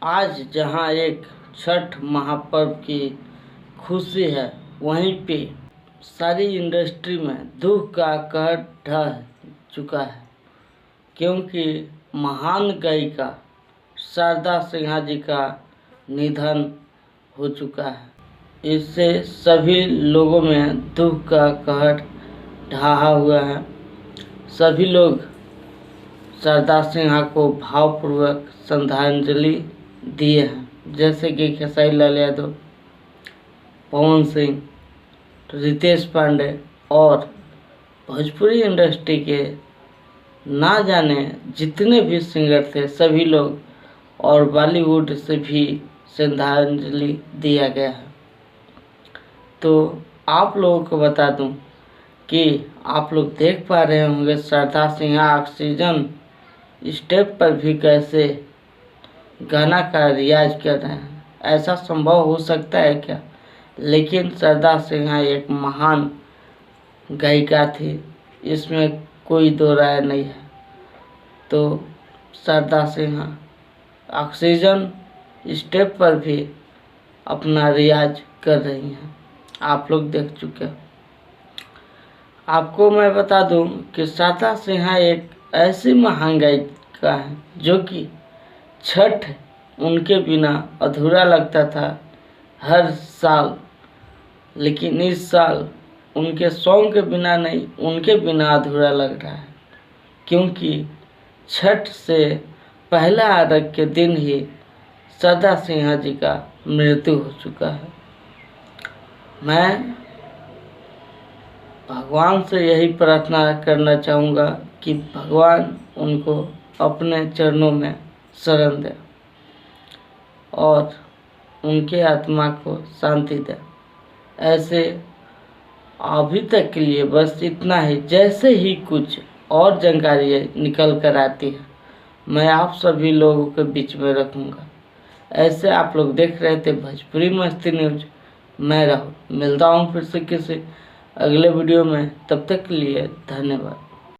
आज जहां एक छठ महापर्व की खुशी है, वहीं पे सारी इंडस्ट्री में दुख का कहर ढह चुका है, क्योंकि महान गायिका शारदा सिन्हा जी का निधन हो चुका है। इससे सभी लोगों में दुख का कहर ढहा हुआ है। सभी लोग शारदा सिन्हा को भावपूर्वक श्रद्धांजलि दिए हैं, जैसे कि खेसारी लाल यादव, पवन सिंह, रितेश पांडे और भोजपुरी इंडस्ट्री के ना जाने जितने भी सिंगर थे सभी लोग, और बॉलीवुड से भी श्रद्धांजलि दिया गया है। तो आप लोगों को बता दूं कि आप लोग देख पा रहे होंगे शारदा सिन्हा ऑक्सीजन स्टेप पर भी कैसे गाना का रियाज कर रहे हैं। ऐसा संभव हो सकता है क्या? लेकिन शारदा सिन्हा एक महान गायिका थी, इसमें कोई दो राय नहीं है। तो शारदा सिन्हा ऑक्सीजन स्टेप पर भी अपना रियाज कर रही हैं, आप लोग देख चुके हैं। आपको मैं बता दूं कि शारदा सिन्हा एक ऐसी महान गायिका है जो कि छठ उनके बिना अधूरा लगता था हर साल, लेकिन इस साल उनके सॉन्ग के बिना नहीं, उनके बिना अधूरा लग रहा है, क्योंकि छठ से पहला अर्घ के दिन ही शारदा सिन्हा जी का मृत्यु हो चुका है। मैं भगवान से यही प्रार्थना करना चाहूँगा कि भगवान उनको अपने चरणों में शरण दे और उनके आत्मा को शांति दे। ऐसे अभी तक के लिए बस इतना ही। जैसे ही कुछ और जानकारी निकल कर आती है, मैं आप सभी लोगों के बीच में रखूँगा। ऐसे आप लोग देख रहे थे भोजपुरी मस्ती न्यूज। मैं राहुल मिलता हूँ फिर से किसी अगले वीडियो में। तब तक के लिए धन्यवाद।